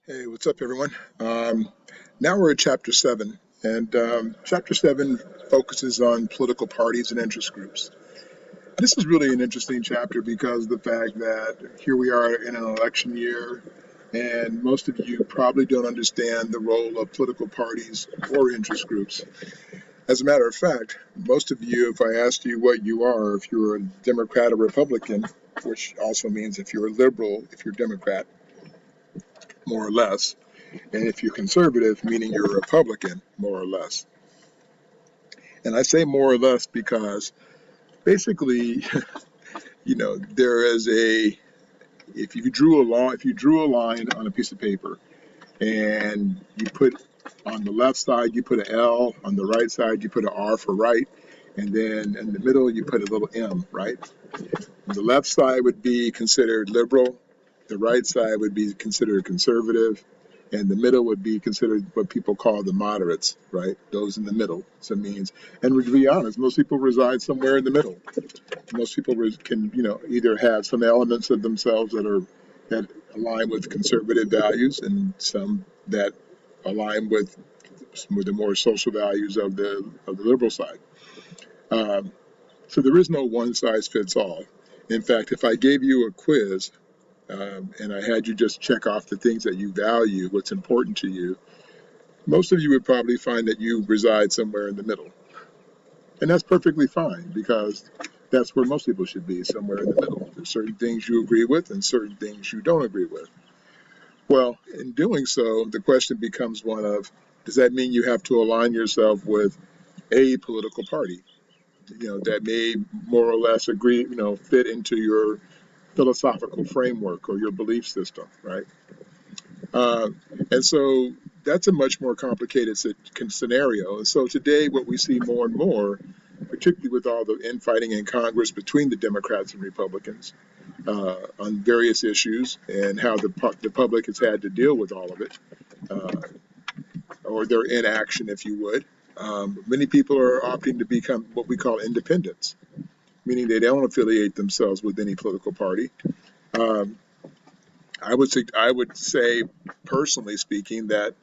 Hey, what's up, everyone? Now we're at Chapter 7, and Chapter 7 focuses on political parties and interest groups. This is really an interesting chapter because of the fact that here we are in an election year, and most of you probably don't understand the role of political parties or interest groups. As a matter of fact, most of you, if I asked you what you are, if you're a Democrat or Republican, which also means if you're a liberal, if you're Democrat, more or less, and if you're conservative, meaning you're a Republican, more or less. And I say more or less because basically, there is if you drew a line on a piece of paper and you put on the left side, you put an L, on the right side, you put an R for right, and then in the middle, you put a little M, right? And the left side would be considered liberal, the right side would be considered conservative, and the middle would be considered what people call the moderates, right? Those in the middle. So it means, and to be honest, most people reside somewhere in the middle. Most people can, either have some elements of themselves that align with conservative values, and some that align with the more social values of the liberal side. So there is no one size fits all. In fact, if I gave you a quiz and I had you just check off the things that you value, what's important to you, most of you would probably find that you reside somewhere in the middle. And that's perfectly fine because that's where most people should be, somewhere in the middle. There's certain things you agree with and certain things you don't agree with. Well, in doing so, the question becomes one of, does that mean you have to align yourself with a political party, that may more or less agree, fit into your philosophical framework or your belief system, right? Uh, and so that's a much more complicated scenario. And so today, what we see more and more, particularly with all the infighting in Congress between the Democrats and Republicans on various issues and how the public has had to deal with all of it, uh, or their inaction, if you would. Many people are opting to become what we call independents, meaning they don't affiliate themselves with any political party. Um, I would say, personally speaking, that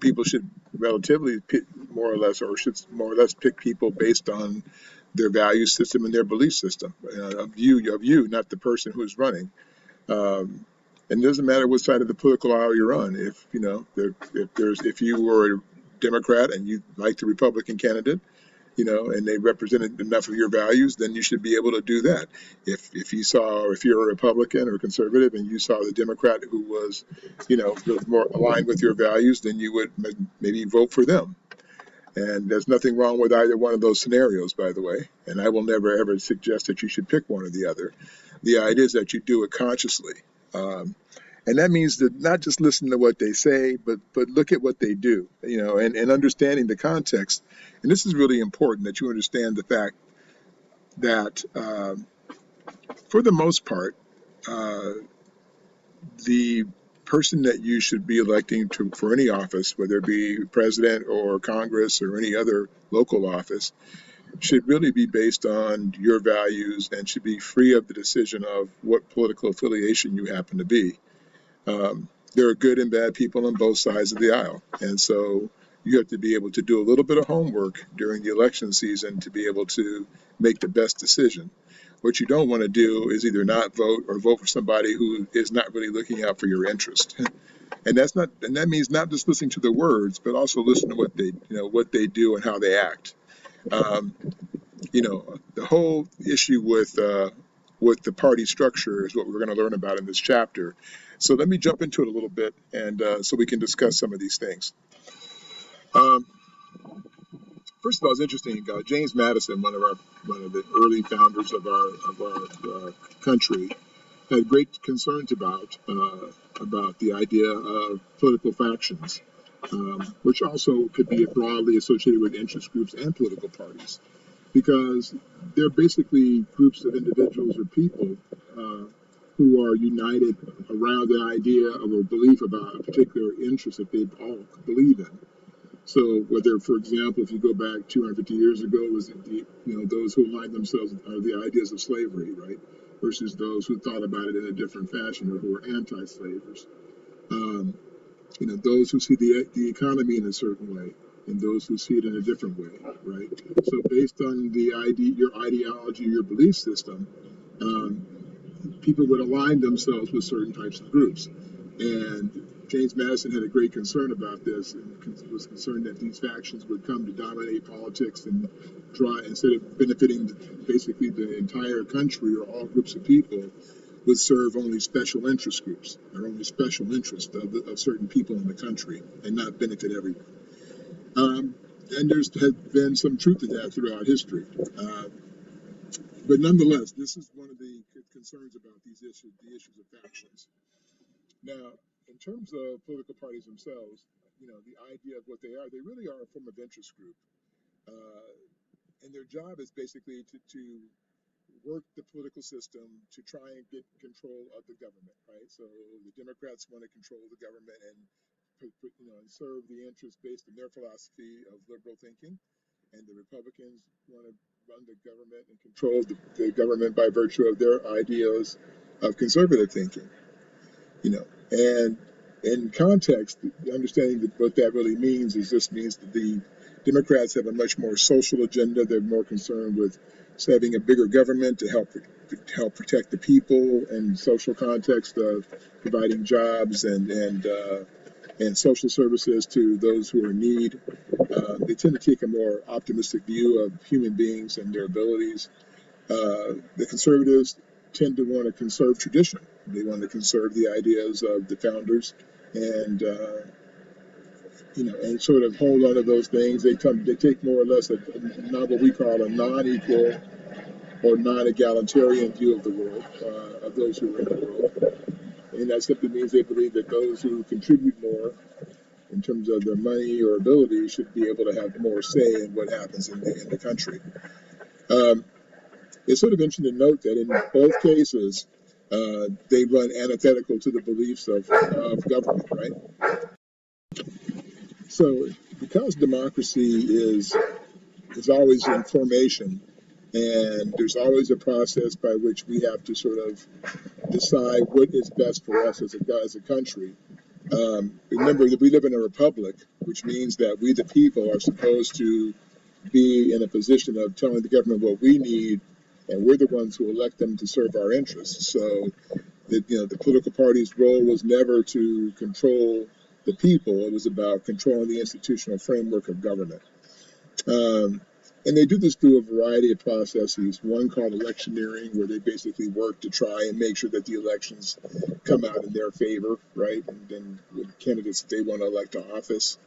people should relatively pick more or less, or should more or less pick people based on their value system and their belief system of you, not the person who's running. And it doesn't matter what side of the political aisle you're on. If you were a Democrat and you like the Republican candidate, and they represented enough of your values, then you should be able to do that. If you're a Republican or conservative and you saw the Democrat who was, more aligned with your values, then you would maybe vote for them. And there's nothing wrong with either one of those scenarios, by the way. And I will never ever suggest that you should pick one or the other. The idea is that you do it consciously. And that means to not just listen to what they say, but look at what they do, and understanding the context. And this is really important that you understand the fact that, for the most part, uh, the person that you should be electing for any office, whether it be president or Congress or any other local office, should really be based on your values and should be free of the decision of what political affiliation you happen to be. There are good and bad people on both sides of the aisle. And so you have to be able to do a little bit of homework during the election season to be able to make the best decision. What you don't want to do is either not vote or vote for somebody who is not really looking out for your interest. And that means not just listening to the words, but also listen to what they do and how they act. Um, the whole issue with the party structure is what we're going to learn about in this chapter. So let me jump into it a little bit, and so we can discuss some of these things. Um, First of all, it's interesting. James Madison, one of the early founders of our country, had great concerns about the idea of political factions, which also could be broadly associated with interest groups and political parties, because they're basically groups of individuals or people uh, who are united around the idea of a belief about a particular interest that they all believe in. So whether, for example, if you go back 250 years ago, was it those who aligned themselves are the ideas of slavery, right? Versus those who thought about it in a different fashion or who were anti-slavers. Um, Those who see the economy in a certain way, and those who see it in a different way, right? So based on your ideology, your belief system, um, people would align themselves with certain types of groups. And James Madison had a great concern about this, and was concerned that these factions would come to dominate politics and try, instead of benefiting basically the entire country or all groups of people, would serve only special interest groups or only special interests of certain people in the country and not benefit everyone. And there's has been some truth to that throughout history. Uh, but nonetheless, this is one of the concerns about these issues, the issues of factions. Now, in terms of political parties themselves, the idea of what they really are a form of interest group. Uh, and their job is basically to work the political system to try and get control of the government, right? So the Democrats want to control the government and and serve the interests based on their philosophy of liberal thinking, and the Republicans want to run the government and control the government by virtue of their ideas of conservative thinking. And in context, understanding what that really means is this means that the Democrats have a much more social agenda. They're more concerned with having a bigger government to help protect the people and social context of providing jobs and social services to those who are in need. They tend to take a more optimistic view of human beings and their abilities. The conservatives tend to want to conserve tradition. They want to conserve the ideas of the founders, and sort of hold on to those things. They take more or less not what we call a non-equal or non-egalitarian view of the world, of those who are in the world, and that simply means they believe that those who contribute more in terms of their money or ability should be able to have more say in what happens in the country. Um, It's sort of interesting to note that in both cases, they run antithetical to the beliefs of government, right? So, because democracy is always in formation, and there's always a process by which we have to sort of decide what is best for us as a country. Remember that we live in a republic, which means that we, the people, are supposed to be in a position of telling the government what we need, and we're the ones who elect them to serve our interests. So, the political party's role was never to control the people; it was about controlling the institutional framework of government. Um, and they do this through a variety of processes. One called electioneering, where they basically work to try and make sure that the elections come out in their favor, right? And then with candidates that they want to elect to office.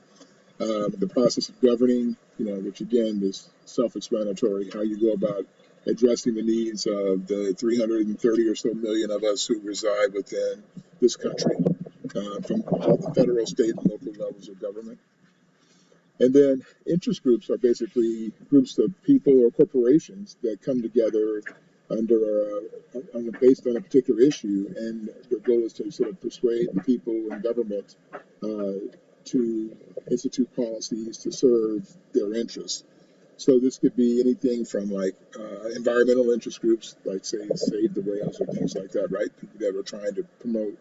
The process of governing, which again is self-explanatory, how you go about addressing the needs of the 330 or so million of us who reside within this country, from all the federal, state, and local levels of government. And then interest groups are basically groups of people or corporations that come together based on a particular issue, and their goal is to sort of persuade the people in government to institute policies to serve their interests. So this could be anything from like environmental interest groups, like say Save the Whales or things like that, right? People that are trying to promote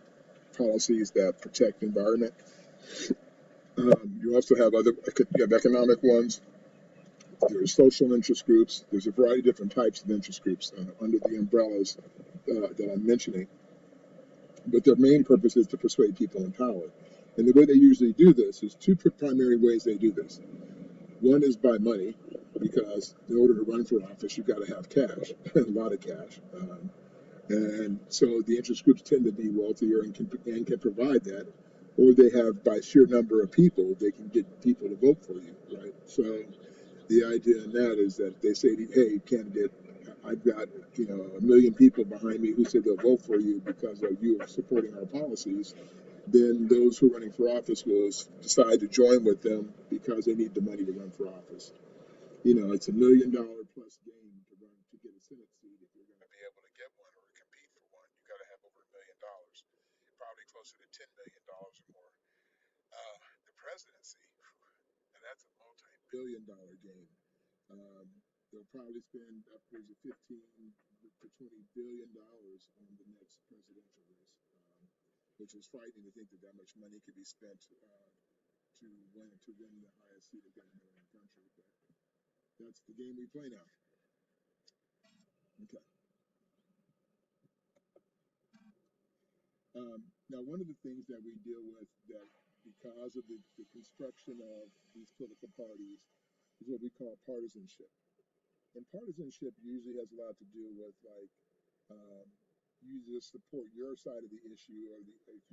policies that protect the environment. You also have you have economic ones. There's social interest groups. There's a variety of different types of interest groups under the umbrellas that I'm mentioning. But their main purpose is to persuade people in power. And the way they usually do this is two primary ways they do this. One is by money, because in order to run for office, you've got to have cash, a lot of cash. And so the interest groups tend to be wealthier and can provide that. Or they have, by sheer number of people, they can get people to vote for you, right? So the idea in that is that they say, hey, candidate, I've got 1 million people behind me who say they'll vote for you because of you supporting our policies. Then those who are running for office will decide to join with them because they need the money to run for office. It's $1 million plus game to get a Senate seat. If you're going to be able to get one or compete for one, you got to have over $1 million, probably closer to $10 million or more. The presidency, and that's a multi-billion-dollar game. Um, they'll probably spend upwards of 15 to $20 billion on the next presidential race. which is frightening to think that that much money could be spent to win the highest seat of government in our country. But that's the game we play now. Okay. Now, one of the things that we deal with that because of the construction of these political parties is what we call partisanship. And partisanship usually has a lot to do with like um, you just support your side of the issue or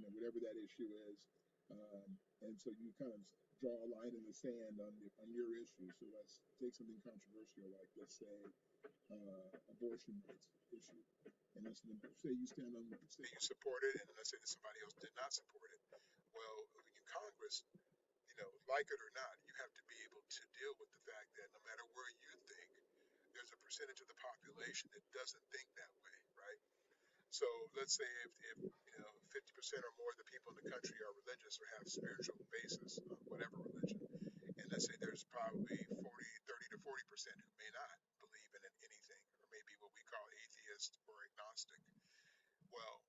whatever that issue is, and so you kind of draw a line in the sand on your issue. So let's take something controversial like let's say abortion rights issue, and let's say you support it, and let's say that somebody else did not support it. Well, in Congress, like it or not, you have to be able to deal with the fact that no matter where you think, there's a percentage of the population that doesn't think that way, right? So let's say if 50% or more of the people in the country are religious or have spiritual basis, whatever religion, and let's say there's probably 30 to 40% who may not believe in anything, or maybe what we call atheist or agnostic. Well,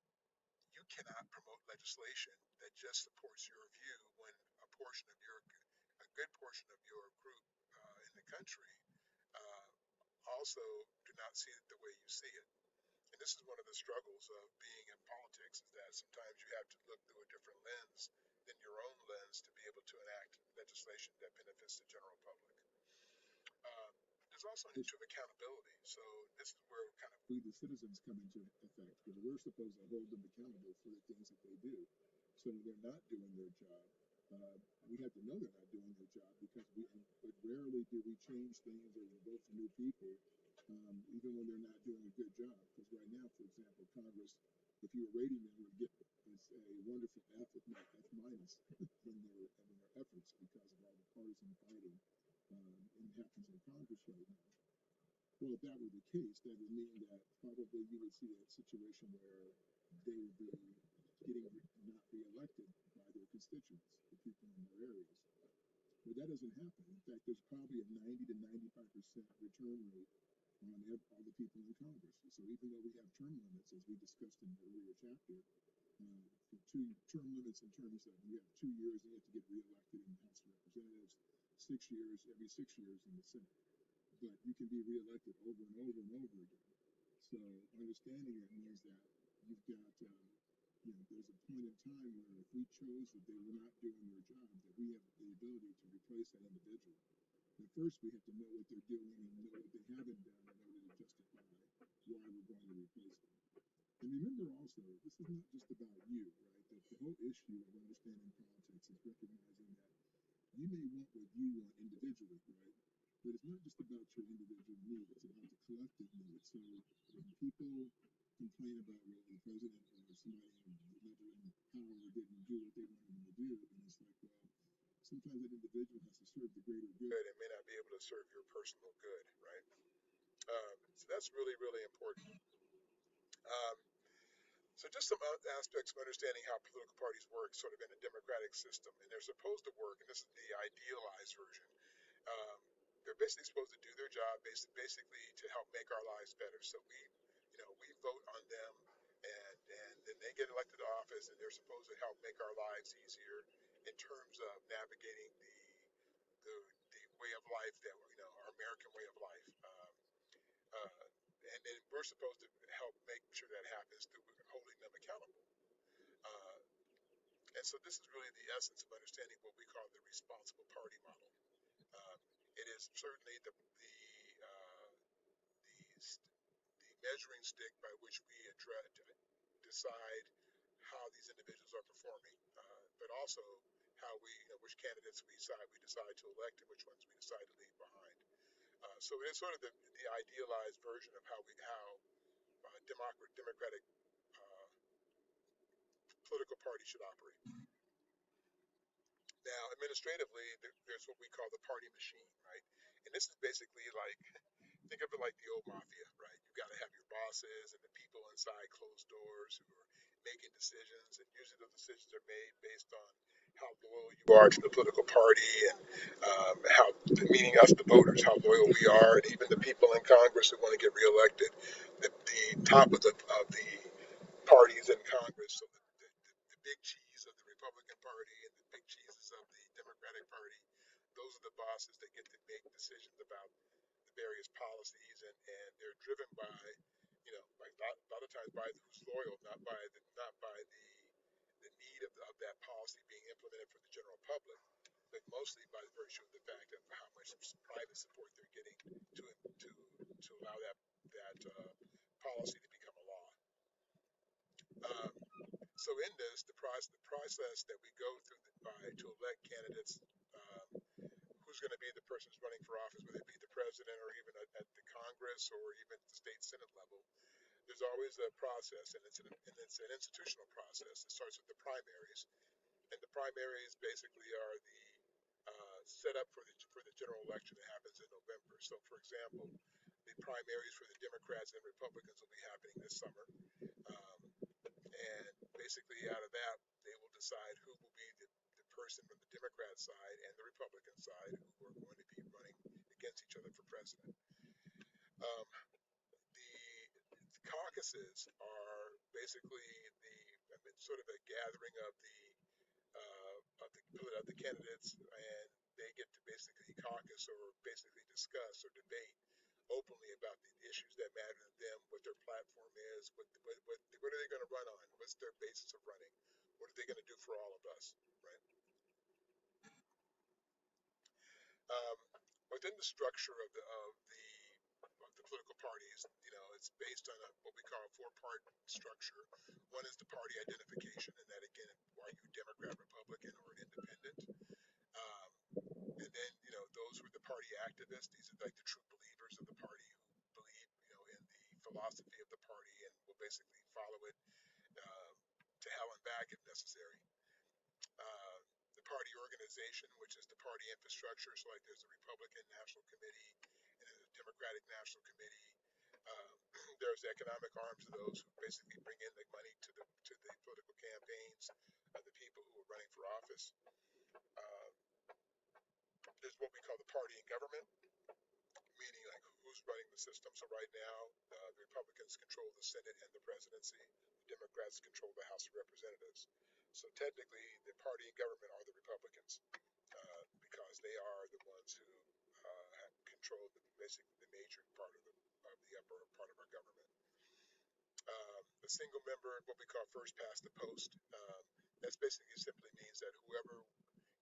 you cannot promote legislation that just supports your view when a good portion of your group in the country uh, also do not see it the way you see it. And this is one of the struggles of being in politics is that sometimes you have to look through a different lens than your own lens to be able to enact legislation that benefits the general public. Uh, there's also an issue of accountability. So this is where kind of we, the citizens, come into effect because we're supposed to hold them accountable for the things that they do. So when they're not doing their job, we have to know they're not doing their job because but rarely do we change things or vote for new people, even when they're not doing a good job. Because right now, for example, Congress, if you were rating them, would get a wonderful F, if not F minus, in their efforts because of all the partisan fighting and happens in Congress right now. Well, if that were the case, that would mean that probably you would see a situation where they would be getting not reelected by their constituents, the people in their areas. But that doesn't happen. In fact, there's probably a 90 to 95% return rate on all the people in Congress. So even though we have term limits, as we discussed in the earlier chapter, for two term limits in terms of you have 2 years and you have to get reelected in the House of Representatives, 6 years, every 6 years in the Senate. But you can be reelected over and over and over again. So understanding that means that you've got, there's a point in time where if we chose that they were not doing their job, that we have the ability to replace that individual. But first, we have to know what they're doing and know what they haven't done in order to justify why we're going to replace them. And remember also, this is not just about you, right? That the whole issue of understanding politics is recognizing that you may want what you want individually, right? But it's not just about your individual need, it's about the collective need. So when people complain about, well, the president or somebody in power didn't do what they wanted them to do, and it's like, well, sometimes that individual has to serve the greater good and may not be able to serve your personal good, right? So that's really, really important. Um, so just some aspects of understanding how political parties work sort of in a democratic system. And they're supposed to work, and this is the idealized version. Um, they're basically supposed to do their job basically to help make our lives better. So we vote on them, and then they get elected to office, and they're supposed to help make our lives easier in terms of navigating the way of life that our American way of life. Uh, and then we're supposed to help make sure that happens through holding them accountable. Uh, and so this is really the essence of understanding what we call the responsible party model. Um, it is certainly the measuring stick by which we decide how these individuals are performing, but also how which candidates we decide to elect and which ones we decide to leave behind. So it is sort of the idealized version of how democratic uh, political parties should operate. Now, administratively, there's what we call the party machine, right? And this is basically like, think of it like the old mafia, right? You got to have your bosses and the people inside closed doors who are making decisions, and usually those decisions are made based on how loyal you are to the political party, and how, meaning us, the voters, how loyal we are, and even the people in Congress who want to get reelected. The top of the parties in Congress, so the big cheese of the Republican Party and the big cheeses of the Democratic Party. Those are the bosses that get to make decisions about the various policies, and they're driven by, like a lot of times by who's loyal, not by the need of that policy being implemented for the general public, but mostly by virtue of the fact of how much private support they're getting to allow that policy to become a law. Um, so in this, the process that we go through to elect candidates, who's going to be the person who's running for office, whether it be the president or even at the Congress or even at the state Senate level, there's always a process, and it's an institutional process. It starts with the primaries, and the primaries basically are the setup for the general election that happens in November. So, for example, the primaries for the Democrats and Republicans will be happening this summer. Um, and basically, out of that, they will decide who will be the person from the Democrat side and the Republican side who are going to be running against each other for president. Um, the caucuses are basically sort of a gathering of the candidates, and they get to basically caucus or basically discuss or debate openly about the issues that matter to them, what their platform is, what are they going to run on, what's their basis of running, what are they going to do for all of us, right? Um, Within the structure of the political parties, it's based on what we call a four-part structure. One is the party identification, and that again, are you Democrat, Republican, or an independent? Um, and then, those who are the party activists. These are like the true believers of the party who believe, in the philosophy of the party and will basically follow it to hell and back if necessary. uh, the party organization, which is the party infrastructure. So, like, there's a Republican National Committee and there's a Democratic National Committee. Um, there's economic arms of those who basically bring in the money to the political campaigns of the people who are running for office. Uh, there's what we call the party in government, meaning like who's running the system. So right now, the Republicans control the Senate and the presidency. The Democrats control the House of Representatives. So technically, the party in government are the Republicans, because they are the ones who control basically the major part of the upper part of our government. A single member, what we call first past the post, that's basically simply means that whoever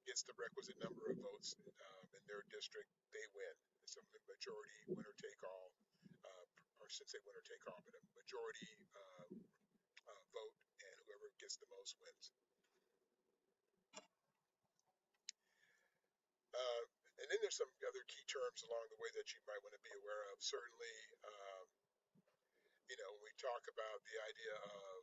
gets the requisite number of votes in their district, they win. It's a majority winner take all, or I should say winner take all, but a majority vote, and whoever gets the most wins. Uh, and then there's some other key terms along the way that you might want to be aware of. Certainly, when we talk about the idea of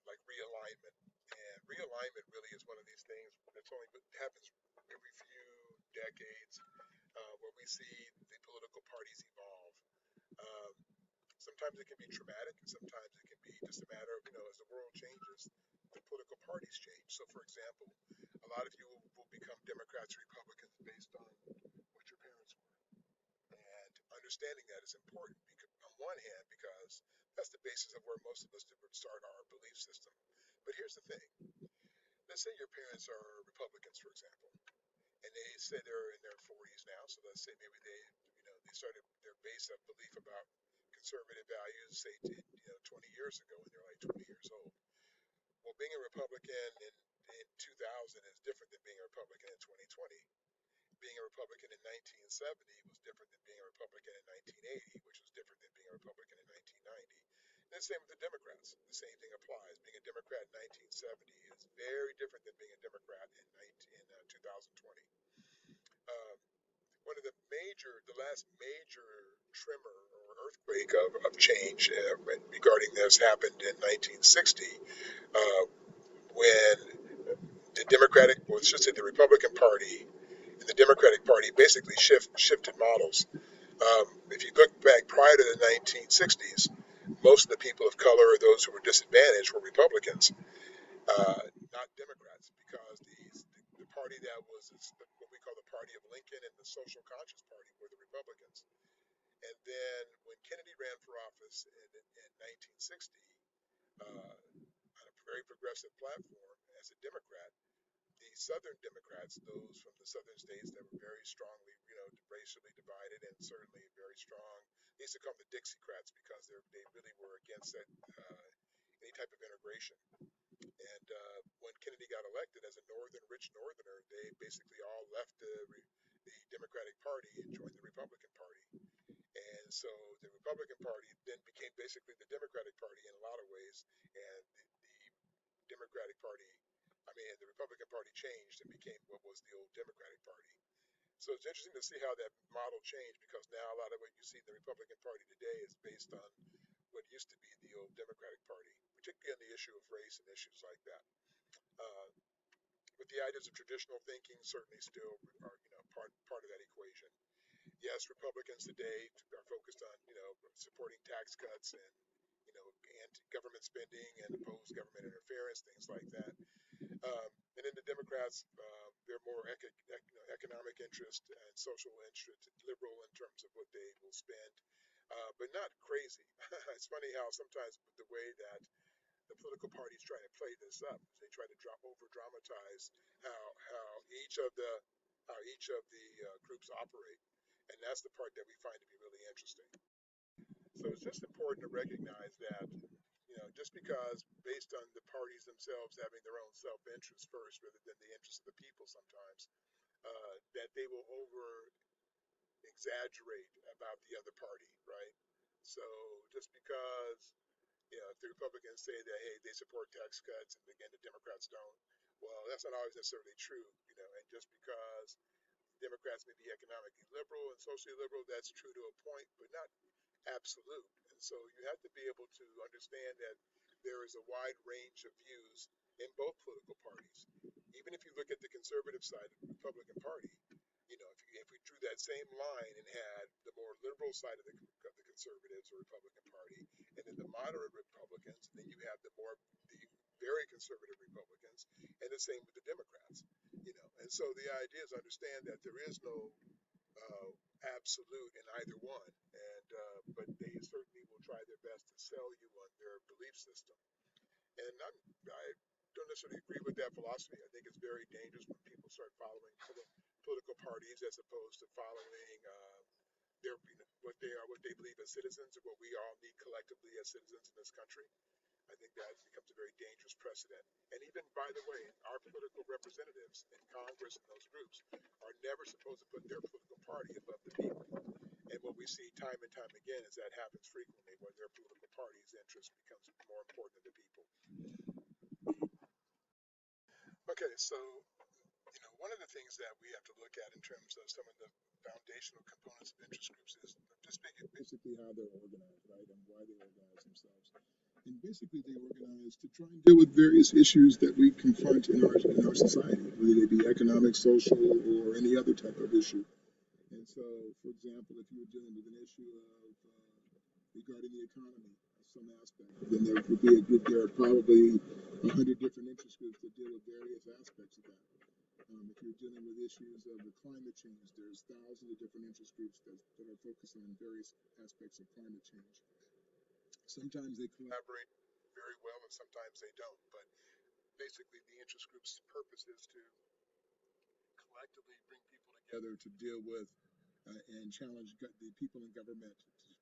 like realignment, and realignment really is one of these things that's only happens every few decades, where we see the political parties evolve. Um, Sometimes it can be traumatic, and sometimes it can be just a matter of, as the world changes, the political parties change. So, for example, a lot of you will become Democrats or Republicans based on what your parents were. And understanding that is important because, on one hand, because that's the basis of where most of us start our belief system. But here's the thing. Let's say your parents are Republicans, for example, and they say they're in their 40s now. So let's say maybe they started their base of belief about conservative values, say, 20 years ago, and they're like 20 years old. Well, being a Republican in 2000 is different than being a Republican in 2020. Being a Republican in 1970 was different than being a Republican in 1980, which was different than being a Republican in 1990. And the same with the Democrats. The same thing applies. Being a Democrat in 1970 is very different than being a Democrat in 2020. Um, One of the last major tremor or earthquake of change regarding this happened in 1960, when the Republican Party and the Democratic Party basically shifted models. If you look back prior to the 1960s, most of the people of color or those who were disadvantaged were Republicans, not Democrats, because the party that was what we call the party of Lincoln and the social conscious party were the Republicans. And then when Kennedy ran for office in 1960, on a very progressive platform as a Democrat. The Southern Democrats, those from the Southern states that were very strongly, racially divided and certainly very strong, they used to call them the Dixiecrats because they really were against that, any type of integration. And when Kennedy got elected as a rich Northerner, they basically all left the Democratic Party and joined the Republican Party. And so the Republican Party then became basically the Democratic Party in a lot of ways, and the Democratic Party, the Republican Party changed and became what was the old Democratic Party. So it's interesting to see how that model changed because now a lot of what you see in the Republican Party today is based on what used to be the old Democratic Party, particularly on the issue of race and issues like that. Uh, but the ideas of traditional thinking certainly still are, part of that equation. Yes, Republicans today are focused on, supporting tax cuts and, government spending and oppose government interference, things like that. And then the Democrats, they're more economic interest and social interest, liberal in terms of what they will spend, but not crazy. It's funny how sometimes the way that the political parties try to play this up, they try to over dramatize how each of the groups operate, and that's the part that we find to be really interesting. So it's just important to recognize that, just because based on the parties themselves having their own self-interest first rather than the interest of the people sometimes, that they will over exaggerate about the other party, right? So just because, if the Republicans say that, hey, they support tax cuts and again, the Democrats don't, well, that's not always necessarily true, and just because Democrats may be economically liberal and socially liberal, that's true to a point, but not absolute. And so you have to be able to understand that there is a wide range of views in both political parties. Even if you look at the conservative side of the Republican Party, if we drew that same line and had the more liberal side of the conservatives or Republican Party, and then the moderate Republicans, and then you have the very conservative Republicans, and the same with the Democrats. And so the idea is understand that there is no uh, absolute in either one, and but they certainly will try their best to sell you on their belief system. And I don't necessarily agree with that philosophy. I think it's very dangerous when people start following political parties as opposed to following what they believe as citizens, or what we all need collectively as citizens in this country. I think that becomes a very dangerous precedent. And even, by the way, our political representatives in Congress and those groups are never supposed to put their political party above the people. And what we see time and time again is that happens frequently, where their political party's interest becomes more important than the people. Okay, so one of the things that we have to look at in terms of some of the foundational components of interest groups is just basically how they're organized, right, and why they organize themselves. And basically, they organize to try and deal with various issues that we confront in our society, whether they be economic, social, or any other type of issue. And so, for example, if you're dealing with an issue of regarding the economy, some aspect, then there would be a group there, probably 100 different interest groups that deal with various aspects of that. If you're dealing with issues of the climate change, there's thousands of different interest groups that are focused on various aspects of climate change. Sometimes they collaborate very well and sometimes they don't, but basically the interest group's purpose is to collectively bring people together to deal with and challenge the people in government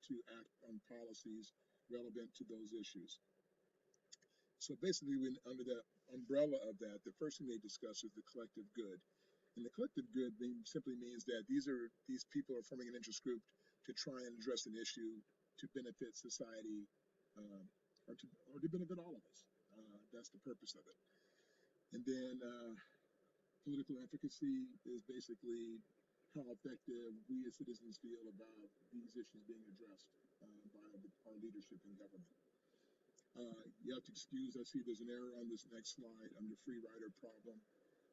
to act on policies relevant to those issues. So basically, under the umbrella of that, the first thing they discuss is the collective good. And the collective good simply means that these people are forming an interest group to try and address an issue to benefit society, um, or to benefit all of us. That's the purpose of it. And then political efficacy is basically how effective we as citizens feel about these issues being addressed by our leadership in government. You have to excuse, I see there's an error on this next slide under free rider problem.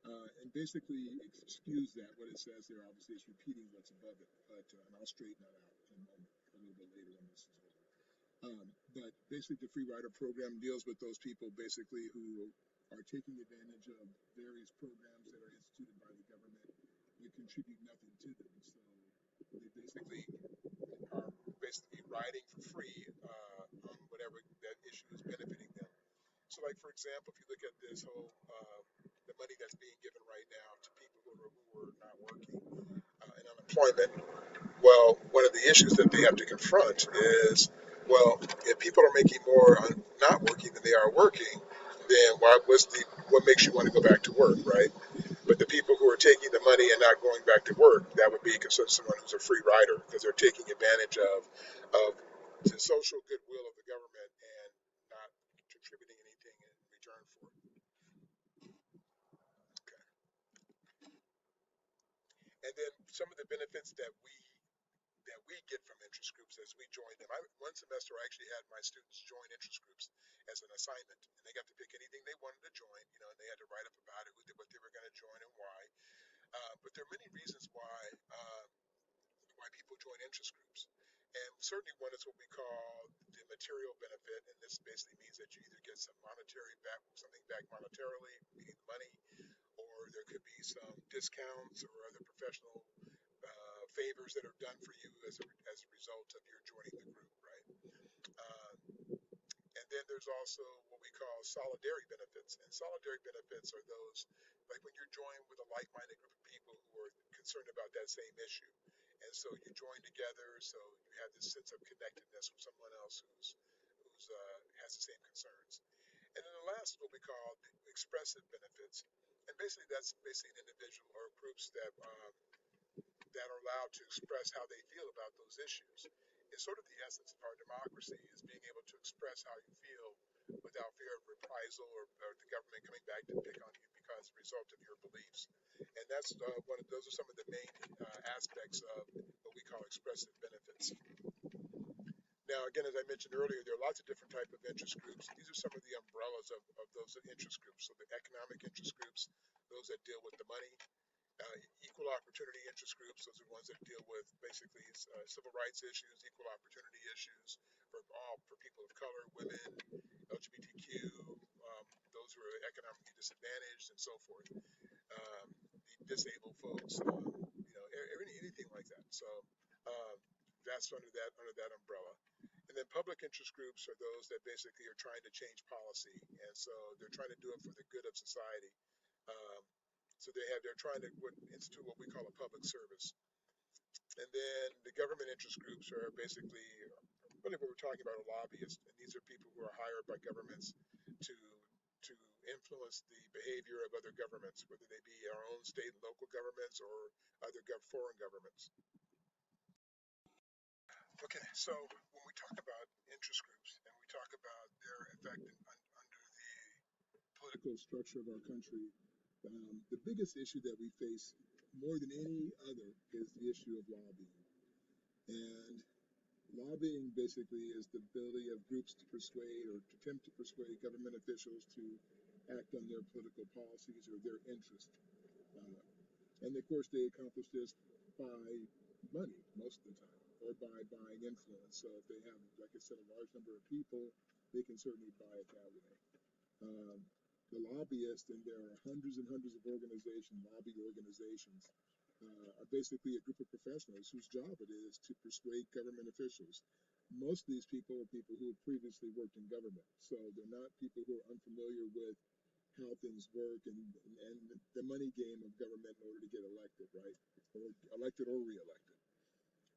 And basically excuse that. What it says there obviously is repeating what's above it, but and I'll straighten that out in a moment, a little bit later when this is over. But basically the free rider program deals with those people basically who are taking advantage of various programs that are instituted by the government that contribute nothing to them. So they basically are riding for free on whatever that issue is benefiting them. So, like for example, if you look at this whole the money that's being given right now to people who are not working and unemployment, well, one of the issues that they have to confront is, well, if people are making more on not working than they are working, then what makes you want to go back to work, right? But the people who are taking the money and not going back to work, that would be considered someone who's a free rider because they're taking advantage of the social goodwill of the government and not contributing anything in return for it. Okay. And then some of the benefits that we get from interest groups as we join them. One semester I actually had my students join interest groups as an assignment, and they got to pick anything they wanted to join, and they had to write up about it, what they were going to join and why. But there are many reasons why people join interest groups. And certainly one is what we call the material benefit, and this basically means that you either get something back monetarily, meaning money, or there could be some discounts or other professional favors that are done for you as a result of your joining the group, right? Uh, and then there's also what we call solidarity benefits. And solidarity benefits are those, like when you're joined with a like-minded group of people who are concerned about that same issue. And so you join together, so you have this sense of connectedness with someone else who's has the same concerns. And then the last, what we call the expressive benefits. And basically, that's basically an individual or groups that are allowed to express how they feel about those issues. It's sort of the essence of our democracy is being able to express how you feel without fear of reprisal or the government coming back to pick on you because of the result of your beliefs. And that's those are some of the main aspects of what we call expressive benefits. Now, again, as I mentioned earlier, there are lots of different type of interest groups. These are some of the umbrellas of those interest groups. So the economic interest groups, those that deal with the money, equal opportunity interest groups, those are ones that deal with basically civil rights issues, equal opportunity issues for people of color, women, LGBTQ, those who are economically disadvantaged, and so forth. The disabled folks, anything like that. So that's under that umbrella. And then public interest groups are those that basically are trying to change policy, and so they're trying to do it for the good of society. Um, so they're trying to institute what we call a public service. And then the government interest groups are basically really what we're talking about are lobbyists, and these are people who are hired by governments to influence the behavior of other governments, whether they be our own state and local governments or other foreign governments. Okay, so when we talk about interest groups and we talk about their effect under the political structure of our country, the biggest issue that we face more than any other is the issue of lobbying. And lobbying basically is the ability of groups to persuade or to attempt to persuade government officials to act on their political policies or their interest. Uh, and of course, they accomplish this by money most of the time or by buying influence. So if they have, like I said, a large number of people, they can certainly buy it that way. Um, the lobbyists, and there are hundreds and hundreds of lobby organizations, are basically a group of professionals whose job it is to persuade government officials. Most of these people are people who have previously worked in government, so they're not people who are unfamiliar with how things work and the money game of government in order to get elected, right? Or elected or reelected.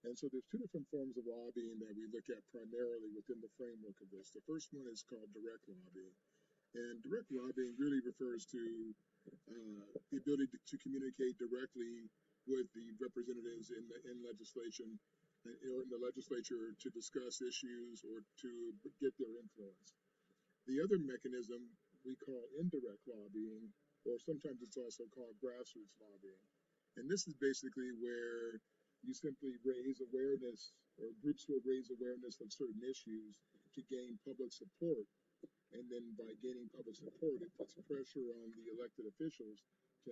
And so there's two different forms of lobbying that we look at primarily within the framework of this. The first one is called direct lobbying. And direct lobbying really refers to the ability to communicate directly with the representatives in legislation or in the legislature to discuss issues or to get their influence. The other mechanism we call indirect lobbying, or sometimes it's also called grassroots lobbying. And this is basically where you simply raise awareness, or groups will raise awareness of certain issues to gain public support, and then by gaining public support, it puts pressure on the elected officials to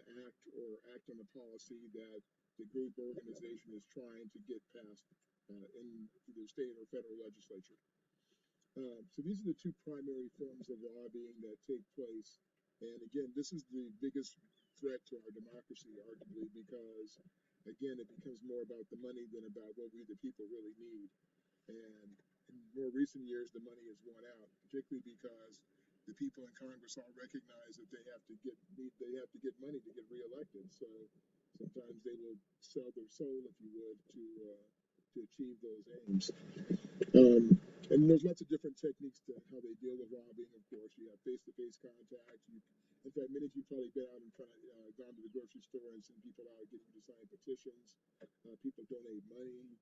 act on a policy that the group or organization is trying to get passed in either state or federal legislature. So these are the two primary forms of lobbying that take place. And again, this is the biggest threat to our democracy, arguably, because again, it becomes more about the money than about what we, the people, really need. And in more recent years, the money has won out, particularly because the people in Congress all recognize that they have to get money to get reelected. So sometimes they will sell their soul, if you would, to achieve those aims. And there's lots of different techniques to how they deal with lobbying. Of course, you have face-to-face contact. In fact, many of you probably been out and gone to the grocery store and seen people out getting you to sign petitions. People donate money.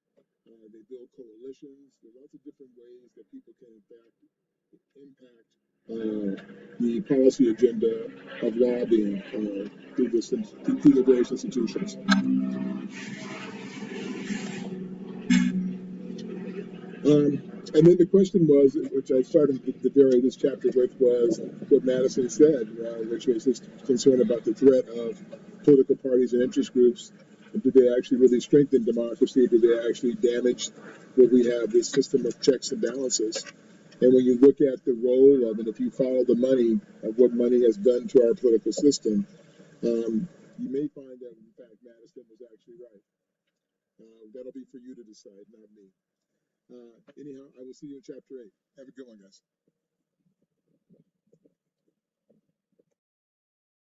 They build coalitions. There's lots of different ways that people can, in fact, impact the policy agenda of lobbying through the various institutions. And then the question was, which I started the very this chapter with, was what Madison said, which was his concern about the threat of political parties and interest groups. Do they actually really strengthen democracy? Do they actually damage what we have, this system of checks and balances? And when you look at the role of, and if you follow the money, of what money has done to our political system, you may find that, in fact, Madison was actually right. That'll be for you to decide, not me. Anyhow, I will see you in chapter 8. Have a good one, guys.